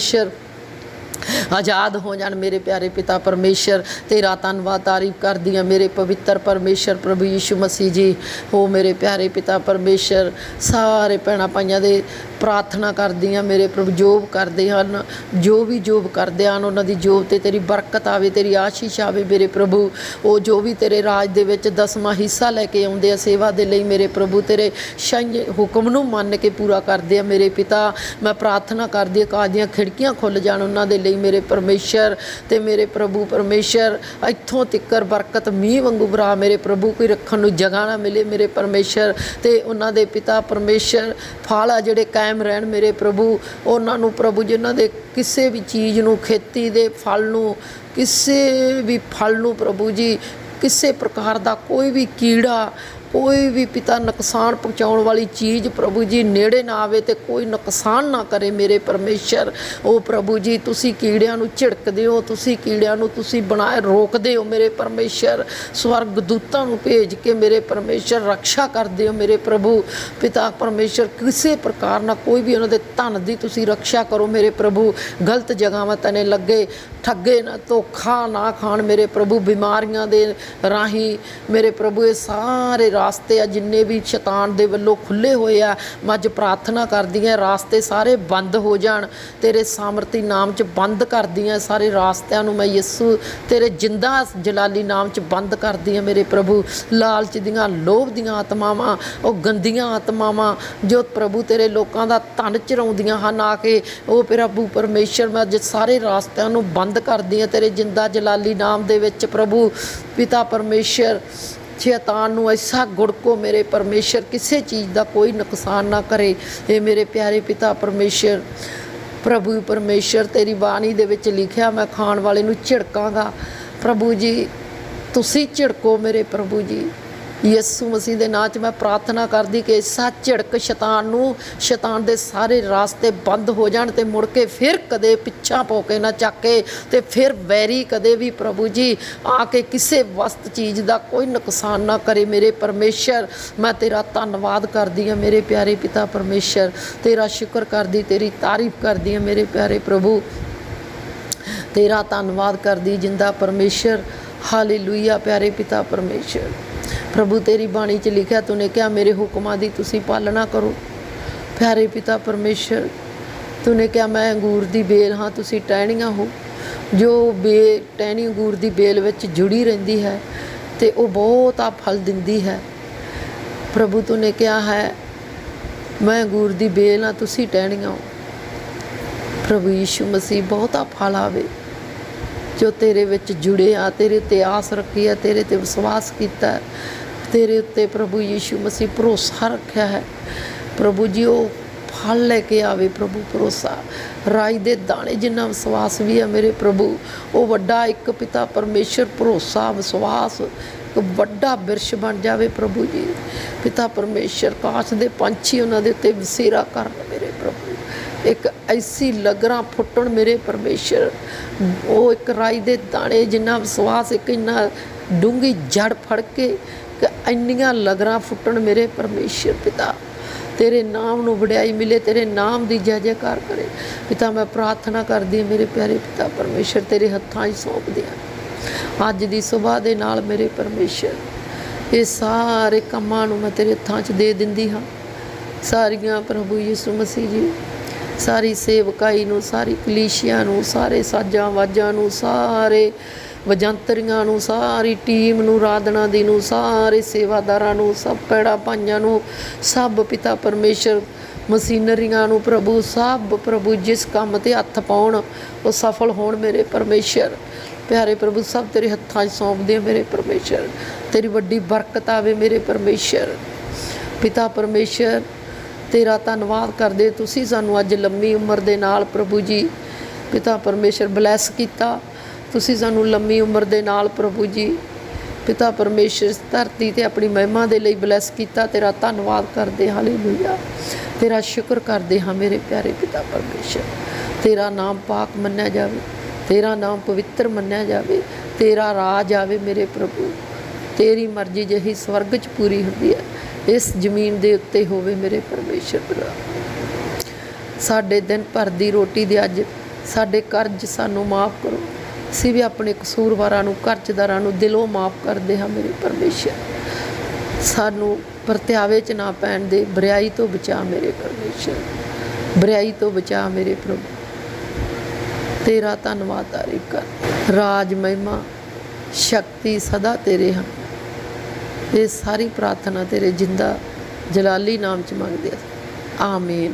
आज़ाद हो जान मेरे प्यारे पिता परमेश्वर। तेरा धन्नवाद तारीफ करदी हाँ मेरे पवित्र परमेश्वर प्रभु यीशु मसीह जी। हो मेरे प्यारे पिता परमेश्वर, सारे भैणां भाइयां दे प्रार्थना करदी हाँ मेरे प्रभु। जोब करदे हन, जो भी जोब करदे हन उन्हां दी जोब ते तेरी बरकत आवे, तेरी आशीष आवे मेरे प्रभु। वो जो भी तेरे राज दे विच 10वां हिस्सा लैके आउंदे आ सेवा दे लई मेरे प्रभु, तेरे शाही हुक्म नूं मन के पूरा करदे आ मेरे पिता। मैं प्रार्थना करदी काज दीआं खिड़कियां खुल जाण उन्हां दे लई मेरे परमेश्वर। ते मेरे प्रभु परमेश्वर, इत्थों तिक्कर बरकत मींह वांगू भरा मेरे प्रभु, कोई रखण नूं जगह ना मिले मेरे परमेश्वर। ते उन्हां दे पिता परमेश्वर फल आ जिहड़े कायम रहण मेरे प्रभु। उन्हां नूं प्रभु जिन्हां दे किसी भी चीज़ नूं, खेती दे फल नूं, किसी भी फल नूं प्रभु जी, किसी प्रकार का कोई भी कीड़ा, कोई भी पिता नुकसान पहुँचाने वाली चीज़ प्रभु जी नेड़े ना आवे, ते कोई नुकसान ना करे मेरे परमेश्वर। ओ प्रभु जी तुसी कीड़ियां नूं झिड़कदे हो, तुसी कीड़ियां नूं तुसी बनाए रोकदे हो मेरे परमेश्वर। स्वर्ग दूतां नूं भेज के मेरे परमेश्वर रक्षा करदे हो मेरे प्रभु पिता परमेश्वर। किसी प्रकार ना कोई भी उन्हां दे धन दी तुसी रक्षा करो मेरे प्रभु। गलत जगहां तने लगे, ठगे ना, धोखा ना खाण मेरे प्रभु। बीमारियां दे राही मेरे प्रभु ये सारे रास्ते आ जिन्ने भी शैतान दे वल्लों खुले हुए आ, मैं अज प्रार्थना करदी हां रास्ते सारे बंद हो जाण। तेरे सामर्थी नाम च बंद करदी हां सारे रास्तिਆਂ ਨੂੰ मैं यीशु तेरे जिंदा जलाली नाम च बंद करदी हां मेरे प्रभु। लालच दियां, लोभ दियां आत्मावां, ਉਹ गंदियां आत्मावां जो प्रभु तेरे लोगों का धन चराउंदियां हन आके, ਉਹ प्रभु परमेश्वर मैं अज सारे रास्तिਆਂ ਨੂੰ बंद करदी हां तेरे जिंदा जलाली नाम दे विच प्रभु पिता परमेश्वर। शैतान नूं ऐसा गुड़को मेरे परमेश्वर, किसी चीज़ का कोई नुकसान ना करे। ये मेरे प्यारे पिता परमेश्वर प्रभु परमेश्वर, तेरी बाणी दे विच लिखिया मैं खाण वाले नूं झिड़कांगा। प्रभु जी तुसी झिड़को मेरे प्रभु जी। यीशु मसीह दे नाम च मैं प्रार्थना करदी कि इसा झिड़क शैतान नूं, शैतान दे सारे रास्ते बंद हो जाण, ते मुड़ के फिर कदे पिछा पो के ना चाके, ते फिर वैरी कदे भी प्रभु जी आके किसी वस्त चीज़ का कोई नुकसान ना करे मेरे परमेश्वर। मैं तेरा धन्नवाद करदी हां मेरे प्यारे पिता परमेश्वर, तेरा शुक्र करदी, तेरी तारीफ करदी हां मेरे प्यारे प्रभु। तेरा धन्नवाद करदी जिंदा परमेश्वर। हालेलुया प्यारे पिता परमेश्वर। प्रभु तेरी बाणी च लिखा तूने क्या मेरे हुक्मां दी तुसी पालना करो। प्यारे पिता परमेश्वर तूने क्या मैं अंगूर दी बेल हाँ तुसी टहनियां हो। जो टहनी अंगूर दी बेल विच जुड़ी रहिंदी है ते वो बहुत फल दिंदी है। प्रभु तूने क्या है मैं अंगूर दी बेल हाँ तुसी टहनियां हो। प्रभु यीशु मसीह बहुत फल आवे जो तेरे विच जुड़े आ, तेरे उत्ते आस रखी है, तेरे ते विश्वास किया है, तेरे उत्ते प्रभु यीशु मसीह भरोसा रखा है। प्रभु जी वो फल लेके आवे प्रभु भरोसा। राई दे दाने जिन्ना विश्वास भी है मेरे प्रभु, वो वड्डा एक पिता परमेश्वर भरोसा विश्वास एक वड्डा बिरछ बन जावे प्रभु जी। पिता परमेश्वर काश दे पंछी उन्हां दे उत्ते वसेरा कर मेरे प्रभु। एक ऐसी लगरां फुटण मेरे परमेश्वर, वो एक राई दे दाने जिन्ना विश्वास, एक इन्ना डूंगी जड़ फड़ के इन्नियां लगरां फुटण मेरे परमेश्वर पिता। तेरे नाम नूं वडियाई मिले, तेरे नाम दी जय जयकार करे पिता। मैं प्रार्थना करदी मेरे प्यारे पिता परमेश्वर, तेरे हत्थां 'च सौंप दियां अज दी सुबह दे नाल मेरे परमेश्वर। ये सारे कम्मां नूं मैं तेरे हत्थां 'च दे दिंदी हाँ सारियां प्रभु यीशु मसीह जी। सारी सेवकाई नूं, सारी कलीसिया नूं, सारे साजां वाजां नूं, सारे वजंतरियां नूं, सारी टीम नूं, राधना दी नूं, सारे सेवादारां नूं, सब पैड़ा भाइयां नूं, सब पिता परमेश्वर मशीनरियां नूं प्रभु, सब प्रभु जिस काम ते हत्थ पाउण वो सफल होण मेरे परमेश्वर। प्यारे प्रभु सब तेरे हत्थां 'च सौंप दे मेरे परमेश्वर। तेरी वड्डी बरकत आवे मेरे परमेश्वर। पिता परमेश्वर तेरा धन्नवाद करदे तुसी सानू अज लम्मी उम्र दे नाल प्रभु जी पिता परमेश्वर ब्लैस किया। तुसी सानू लम्मी उम्र दे नाल प्रभु जी पिता परमेश्वर धरती ते अपनी महिमा दे लई ब्लैस किया। तेरा धन्नवाद करदे हालेलुया। तेरा शुक्र करदे हाँ मेरे प्यारे पिता परमेश्वर। तेरा नाम पाक मन्निया जावे, तेरा नाम पवित्र मन्निया जावे, तेरा राज आवे मेरे प्रभु। तेरी मर्जी जही स्वर्ग च पूरी हुंदी है इस जमीन दे उत्ते होवे मेरे परमेश्वर। साडे दिन भर दी रोटी दे अज ਸਾਡੇ ਕਰਜ਼ ਸਾਨੂੰ ਮਾਫ ਕਰੋ। ਅਸੀਂ ਵੀ ਆਪਣੇ ਕਸੂਰਵਾਰਾਂ ਨੂੰ, ਕਰਜ਼ਦਾਰਾਂ ਨੂੰ ਦਿਲੋਂ ਮਾਫ ਕਰਦੇ ਹਾਂ ਮੇਰੇ ਪਰਮੇਸ਼ਰ। ਸਾਨੂੰ ਪਰਤਿਆਵੇ 'ਚ ਨਾ ਪੈਣ ਦੇ, ਬੁਰਾਈ ਤੋਂ ਬਚਾ ਮੇਰੇ ਪਰਮੇਸ਼ਰ, ਬੁਰਾਈ ਤੋਂ ਬਚਾ ਮੇਰੇ ਪ੍ਰਭੂ। ਤੇਰਾ ਧੰਨਵਾਦ ਤਾਰੀਫ ਕਰ। ਰਾਜ, ਮਹਿਮਾ, ਸ਼ਕਤੀ ਸਦਾ ਤੇਰੇ ਹਨ। ਇਹ ਸਾਰੀ ਪ੍ਰਾਰਥਨਾ ਤੇਰੇ ਜਿੰਦਾ ਜਲਾਲੀ ਨਾਮ 'ਚ ਮੰਗਦੇ ਹਾਂ। ਆਮੀਨ।